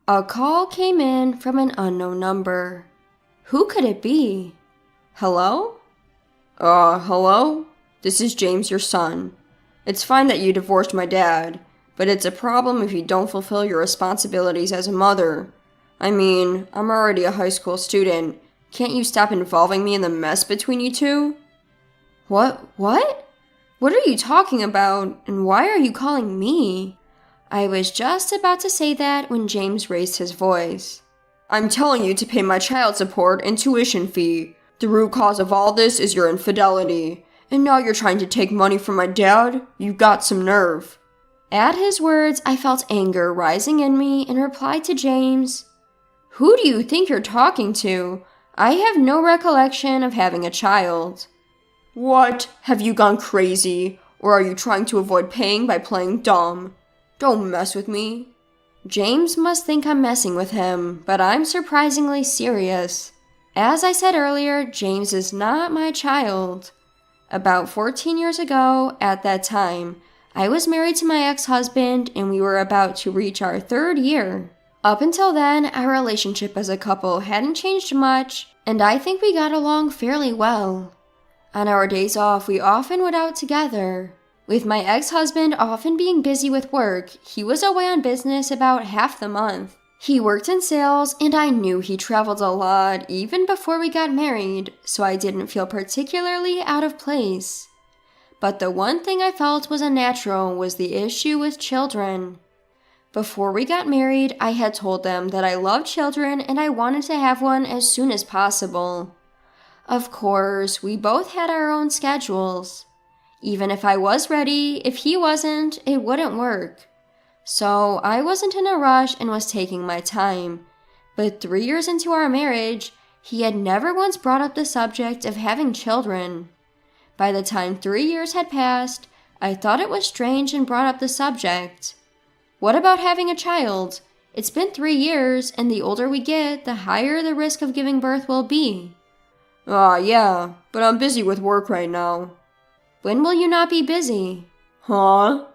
A call came in from an unknown number. Who could it be? Hello? Hello? This is James, your son. It's fine that you divorced my dad, but it's a problem if you don't fulfill your responsibilities as a mother. I mean, I'm already a high school student. Can't you stop involving me in the mess between you two? What? What are you talking about, and why are you calling me? I was just about to say that when James raised his voice. I'm telling you to pay my child support and tuition fee. The root cause of all this is your infidelity. And now you're trying to take money from my dad? You've got some nerve. At his words, I felt anger rising in me and replied to James, Who do you think you're talking to? I have no recollection of having a child. What? Have you gone crazy? Or are you trying to avoid paying by playing dumb? Don't mess with me. James must think I'm messing with him, but I'm surprisingly serious. As I said earlier, James is not my child. About 14 years ago, at that time, I was married to my ex-husband and we were about to reach our 3rd year. Up until then, our relationship as a couple hadn't changed much, and I think we got along fairly well. On our days off, we often went out together. With my ex-husband often being busy with work, he was away on business about half the month. He worked in sales, and I knew he traveled a lot even before we got married, so I didn't feel particularly out of place. But the one thing I felt was unnatural was the issue with children. Before we got married, I had told them that I loved children and I wanted to have one as soon as possible. Of course, we both had our own schedules. Even if I was ready, if he wasn't, it wouldn't work. So I wasn't in a rush and was taking my time. But 3 years into our marriage, he had never once brought up the subject of having children. By the time 3 years had passed, I thought it was strange and brought up the subject. What about having a child? It's been 3 years, and the older we get, the higher the risk of giving birth will be. Yeah, but I'm busy with work right now. When will you not be busy? Huh?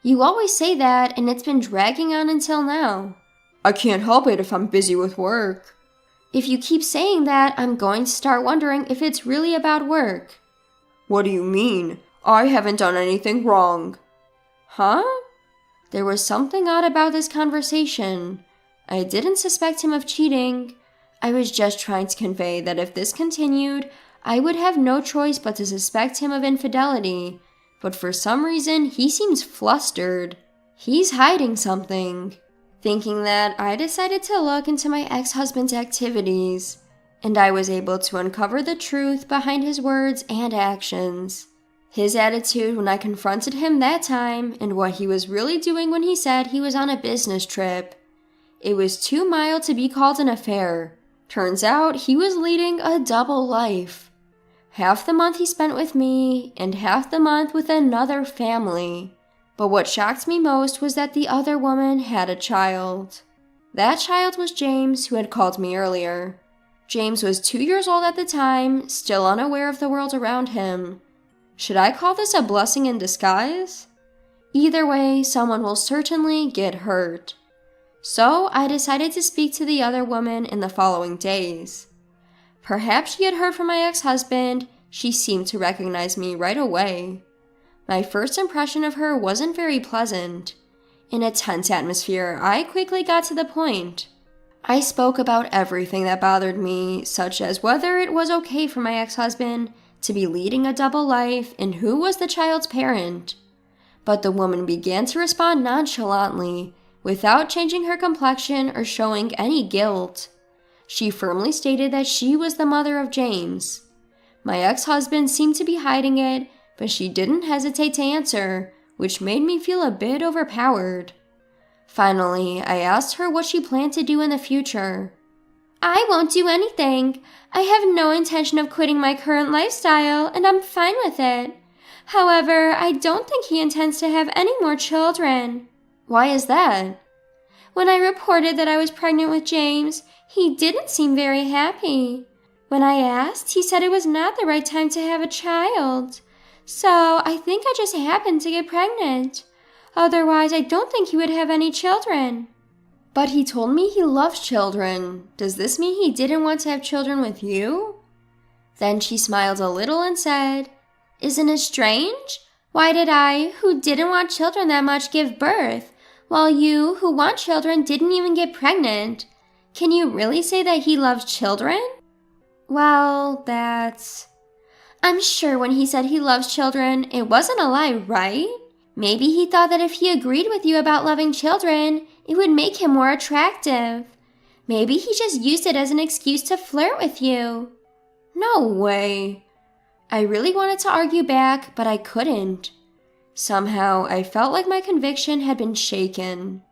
You always say that, and it's been dragging on until now. I can't help it if I'm busy with work. If you keep saying that, I'm going to start wondering if it's really about work. What do you mean? I haven't done anything wrong. Huh? There was something odd about this conversation. I didn't suspect him of cheating. I was just trying to convey that if this continued, I would have no choice but to suspect him of infidelity. But for some reason, he seems flustered. He's hiding something. Thinking that, I decided to look into my ex-husband's activities, and I was able to uncover the truth behind his words and actions. His attitude when I confronted him that time, and what he was really doing when he said he was on a business trip. It was too mild to be called an affair. Turns out he was leading a double life. Half the month he spent with me, and half the month with another family. But what shocked me most was that the other woman had a child. That child was James, who had called me earlier. James was 2 years old at the time, still unaware of the world around him. Should I call this a blessing in disguise? Either way, someone will certainly get hurt. So I decided to speak to the other woman in the following days. Perhaps she had heard from my ex-husband. She seemed to recognize me right away. My first impression of her wasn't very pleasant. In a tense atmosphere, I quickly got to the point. I spoke about everything that bothered me, such as whether it was okay for my ex-husband to be leading a double life and who was the child's parent. But the woman began to respond nonchalantly, without changing her complexion or showing any guilt. She firmly stated that she was the mother of James. My ex-husband seemed to be hiding it, but she didn't hesitate to answer, which made me feel a bit overpowered. Finally, I asked her what she planned to do in the future. I won't do anything. I have no intention of quitting my current lifestyle, and I'm fine with it. However, I don't think he intends to have any more children. Why is that? When I reported that I was pregnant with James, he didn't seem very happy. When I asked, he said it was not the right time to have a child. So I think I just happened to get pregnant. Otherwise, I don't think he would have any children. But he told me he loves children. Does this mean he didn't want to have children with you? Then she smiled a little and said, Isn't it strange? Why did I, who didn't want children that much, give birth, while you, who want children, didn't even get pregnant? Can you really say that he loves children? Well, I'm sure when he said he loves children, it wasn't a lie, right? Maybe he thought that if he agreed with you about loving children, it would make him more attractive. Maybe he just used it as an excuse to flirt with you. No way. I really wanted to argue back, but I couldn't. Somehow, I felt like my conviction had been shaken.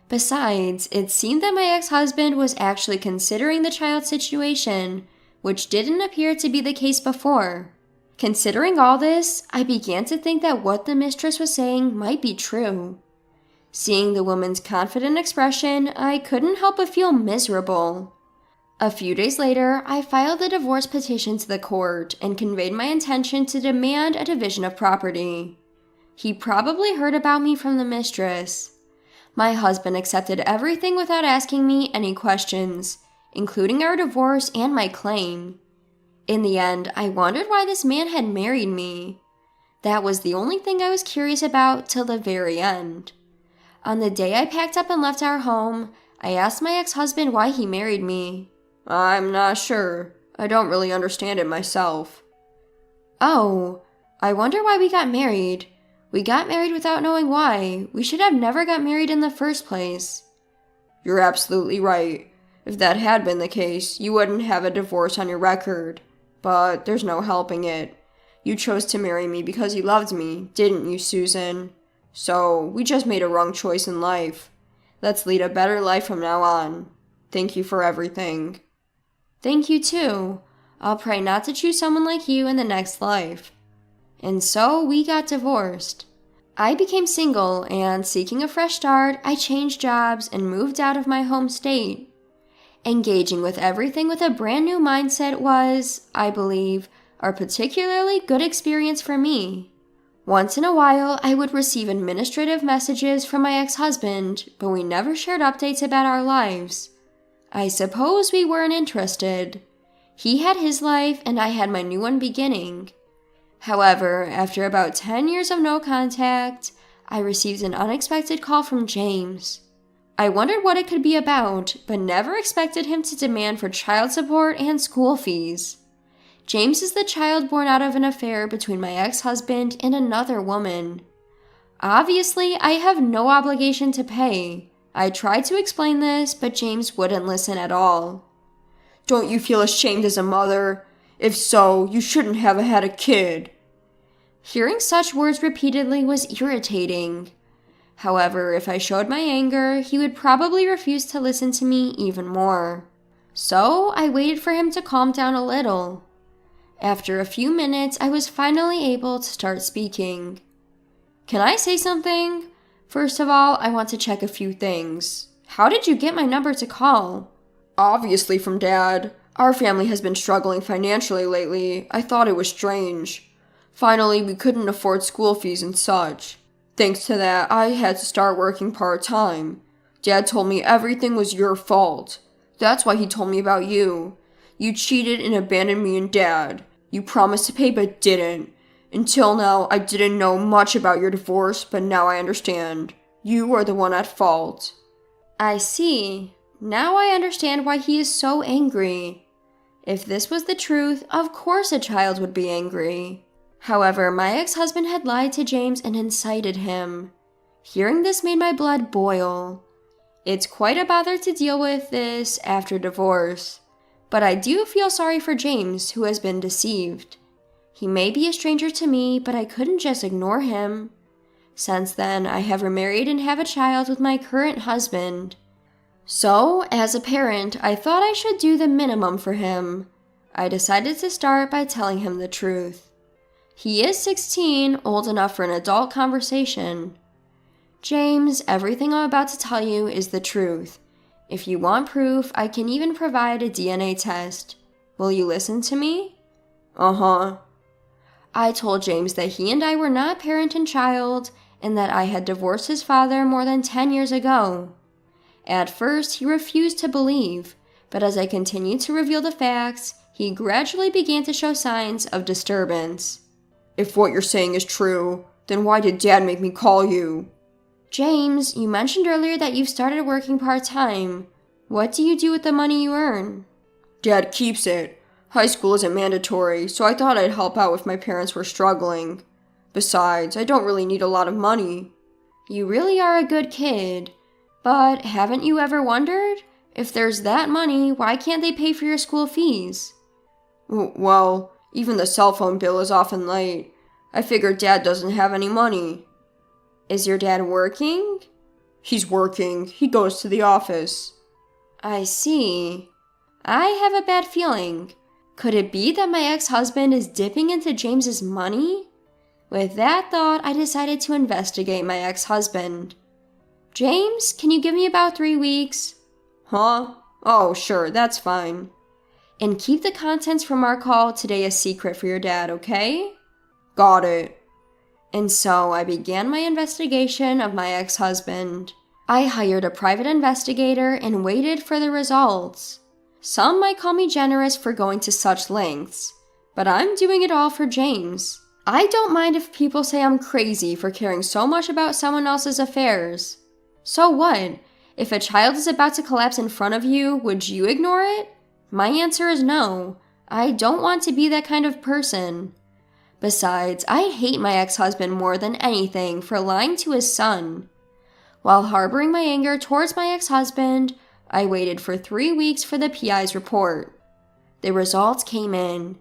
Besides, it seemed that my ex-husband was actually considering the child situation, which didn't appear to be the case before. Considering all this, I began to think that what the mistress was saying might be true. Seeing the woman's confident expression, I couldn't help but feel miserable. A few days later, I filed a divorce petition to the court and conveyed my intention to demand a division of property. He probably heard about me from the mistress. My husband accepted everything without asking me any questions, including our divorce and my claim. In the end, I wondered why this man had married me. That was the only thing I was curious about till the very end. On the day I packed up and left our home, I asked my ex-husband why he married me. I'm not sure. I don't really understand it myself. Oh, I wonder why we got married. We got married without knowing why. We should have never got married in the first place. You're absolutely right. If that had been the case, you wouldn't have a divorce on your record. But there's no helping it. You chose to marry me because you loved me, didn't you, Susan? So, we just made a wrong choice in life. Let's lead a better life from now on. Thank you for everything. Thank you too. I'll pray not to choose someone like you in the next life. And so, we got divorced. I became single, and seeking a fresh start, I changed jobs and moved out of my home state. Engaging with everything with a brand new mindset was, I believe, a particularly good experience for me. Once in a while, I would receive administrative messages from my ex-husband, but we never shared updates about our lives. I suppose we weren't interested. He had his life, and I had my new one beginning. However, after about 10 years of no contact, I received an unexpected call from James. I wondered what it could be about, but never expected him to demand for child support and school fees. James is the child born out of an affair between my ex-husband and another woman. Obviously, I have no obligation to pay. I tried to explain this, but James wouldn't listen at all. Don't you feel ashamed as a mother? If so, you shouldn't have had a kid. Hearing such words repeatedly was irritating. However, if I showed my anger, he would probably refuse to listen to me even more. So I waited for him to calm down a little. After a few minutes, I was finally able to start speaking. Can I say something? First of all, I want to check a few things. How did you get my number to call? Obviously from Dad. Our family has been struggling financially lately. I thought it was strange. Finally, we couldn't afford school fees and such. Thanks to that, I had to start working part-time. Dad told me everything was your fault. That's why he told me about you. You cheated and abandoned me and Dad. You promised to pay but didn't. Until now, I didn't know much about your divorce, but now I understand. You are the one at fault. I see. Now I understand why he is so angry. If this was the truth, of course a child would be angry. However, my ex-husband had lied to James and incited him. Hearing this made my blood boil. It's quite a bother to deal with this after divorce. But I do feel sorry for James, who has been deceived. He may be a stranger to me, but I couldn't just ignore him. Since then, I have remarried and have a child with my current husband. So, as a parent, I thought I should do the minimum for him. I decided to start by telling him the truth. He is 16, old enough for an adult conversation. James, everything I'm about to tell you is the truth. If you want proof, I can even provide a DNA test. Will you listen to me? Uh-huh. I told James that he and I were not parent and child, and that I had divorced his father more than 10 years ago. At first, he refused to believe, but as I continued to reveal the facts, he gradually began to show signs of disturbance. If what you're saying is true, then why did Dad make me call you? James, you mentioned earlier that you've started working part-time. What do you do with the money you earn? Dad keeps it. High school isn't mandatory, so I thought I'd help out if my parents were struggling. Besides, I don't really need a lot of money. You really are a good kid. But haven't you ever wondered? If there's that money, why can't they pay for your school fees? Well, even the cell phone bill is often late. I figured Dad doesn't have any money. Is your dad working? He's working. He goes to the office. I see. I have a bad feeling. Could it be that my ex-husband is dipping into James's money? With that thought, I decided to investigate my ex-husband. James, can you give me about 3 weeks? Huh? Oh, sure, that's fine. And keep the contents from our call today a secret for your dad, okay? Got it. And so I began my investigation of my ex-husband. I hired a private investigator and waited for the results. Some might call me generous for going to such lengths, but I'm doing it all for James. I don't mind if people say I'm crazy for caring so much about someone else's affairs. So what? If a child is about to collapse in front of you, would you ignore it? My answer is no. I don't want to be that kind of person. Besides, I hate my ex-husband more than anything for lying to his son. While harboring my anger towards my ex-husband, I waited for 3 weeks for the PI's report. The results came in.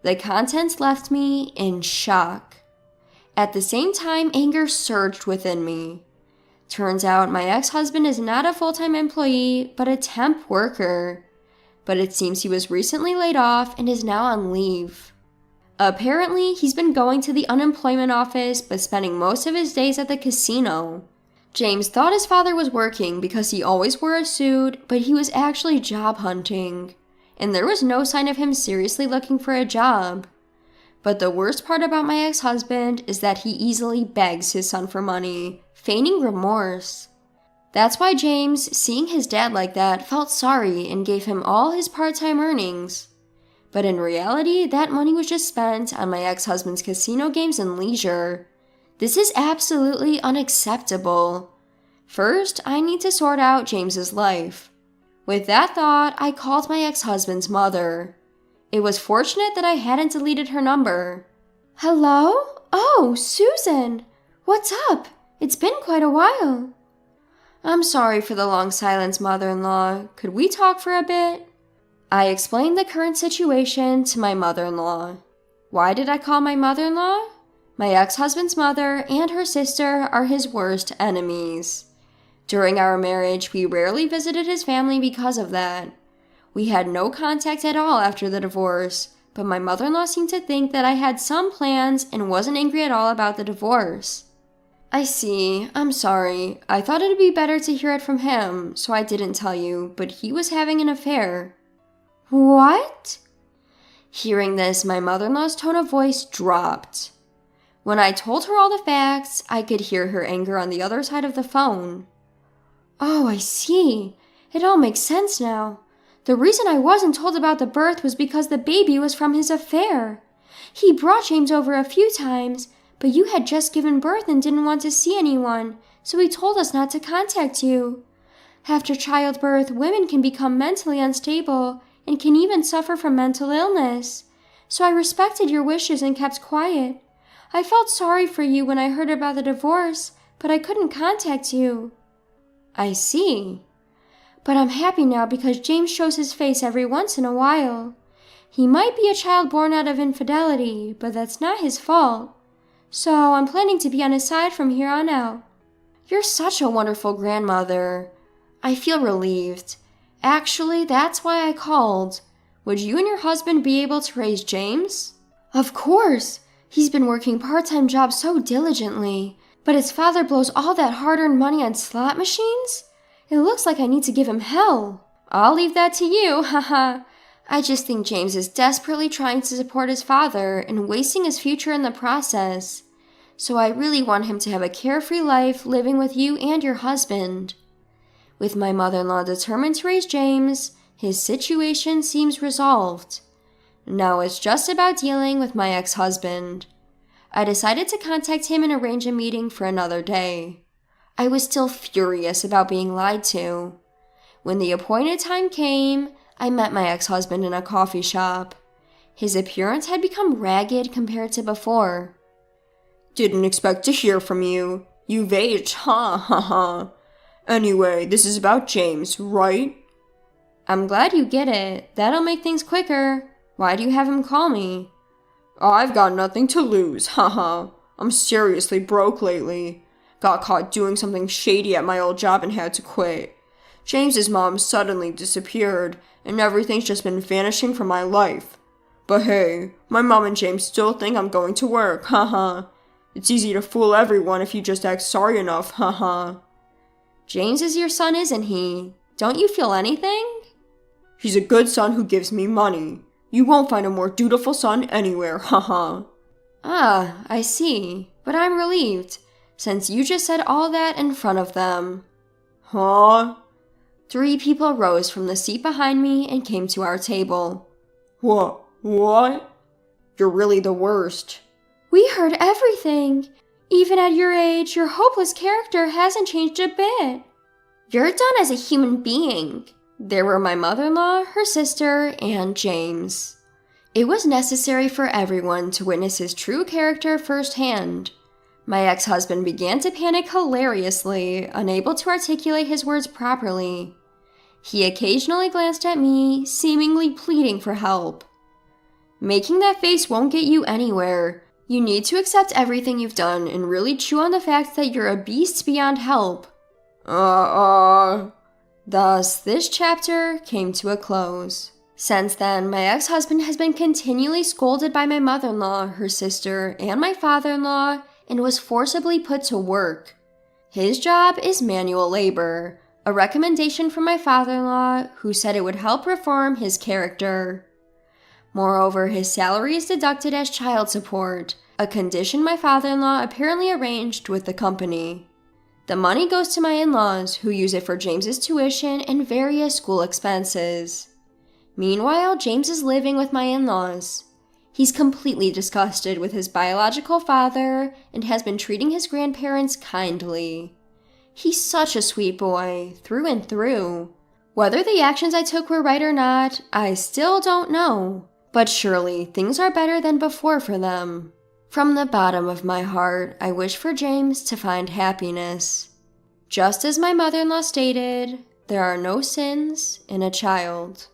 The contents left me in shock. At the same time, anger surged within me. Turns out my ex-husband is not a full-time employee, but a temp worker. But it seems he was recently laid off and is now on leave. Apparently, he's been going to the unemployment office but spending most of his days at the casino. James thought his father was working because he always wore a suit, but he was actually job hunting. And there was no sign of him seriously looking for a job. But the worst part about my ex-husband is that he easily begs his son for money, feigning remorse. That's why James, seeing his dad like that, felt sorry and gave him all his part-time earnings. But in reality, that money was just spent on my ex-husband's casino games and leisure. This is absolutely unacceptable. First, I need to sort out James's life. With that thought, I called my ex-husband's mother. It was fortunate that I hadn't deleted her number. Hello? Oh, Susan! What's up? It's been quite a while. I'm sorry for the long silence, mother-in-law. Could we talk for a bit? I explained the current situation to my mother-in-law. Why did I call my mother-in-law? My ex-husband's mother and her sister are his worst enemies. During our marriage, we rarely visited his family because of that. We had no contact at all after the divorce, but my mother-in-law seemed to think that I had some plans and wasn't angry at all about the divorce. I see. I'm sorry. I thought it'd be better to hear it from him, so I didn't tell you, but he was having an affair. What? Hearing this, my mother-in-law's tone of voice dropped. When I told her all the facts, I could hear her anger on the other side of the phone. Oh, I see. It all makes sense now. The reason I wasn't told about the birth was because the baby was from his affair. He brought James over a few times, but you had just given birth and didn't want to see anyone, so he told us not to contact you. After childbirth, women can become mentally unstable and can even suffer from mental illness. So I respected your wishes and kept quiet. I felt sorry for you when I heard about the divorce, but I couldn't contact you. I see. But I'm happy now because James shows his face every once in a while. He might be a child born out of infidelity, but that's not his fault. So I'm planning to be on his side from here on out. You're such a wonderful grandmother. I feel relieved. Actually, that's why I called. Would you and your husband be able to raise James? Of course. He's been working part-time jobs so diligently. But his father blows all that hard-earned money on slot machines? It looks like I need to give him hell. I'll leave that to you, haha. I just think James is desperately trying to support his father and wasting his future in the process. So I really want him to have a carefree life living with you and your husband. With my mother-in-law determined to raise James, his situation seems resolved. Now it's just about dealing with my ex-husband. I decided to contact him and arrange a meeting for another day. I was still furious about being lied to. When the appointed time came, I met my ex-husband in a coffee shop. His appearance had become ragged compared to before. Didn't expect to hear from you. You've aged, ha ha ha. Anyway, this is about James, right? I'm glad you get it. That'll make things quicker. Why do you have him call me? I've got nothing to lose, haha. I'm seriously broke lately. Got caught doing something shady at my old job and had to quit. James's mom suddenly disappeared, and everything's just been vanishing from my life. But hey, my mom and James still think I'm going to work, haha. It's easy to fool everyone if you just act sorry enough, haha. James is your son, isn't he? Don't you feel anything? He's a good son who gives me money. You won't find a more dutiful son anywhere, haha. Ah, I see. But I'm relieved, since you just said all that in front of them. Huh? 3 people rose from the seat behind me and came to our table. What? You're really the worst. We heard everything. Even at your age, your hopeless character hasn't changed a bit. You're done as a human being. There were my mother-in-law, her sister, and James. It was necessary for everyone to witness his true character firsthand. My ex-husband began to panic hilariously, unable to articulate his words properly. He occasionally glanced at me, seemingly pleading for help. Making that face won't get you anywhere. You need to accept everything you've done and really chew on the fact that you're a beast beyond help. Thus, this chapter came to a close. Since then, my ex-husband has been continually scolded by my mother-in-law, her sister, and my father-in-law, and was forcibly put to work. His job is manual labor, a recommendation from my father-in-law, who said it would help reform his character. Moreover, his salary is deducted as child support, a condition my father-in-law apparently arranged with the company. The money goes to my in-laws, who use it for James's tuition and various school expenses. Meanwhile, James is living with my in-laws. He's completely disgusted with his biological father and has been treating his grandparents kindly. He's such a sweet boy, through and through. Whether the actions I took were right or not, I still don't know. But surely, things are better than before for them. From the bottom of my heart, I wish for James to find happiness. Just as my mother-in-law stated, there are no sins in a child.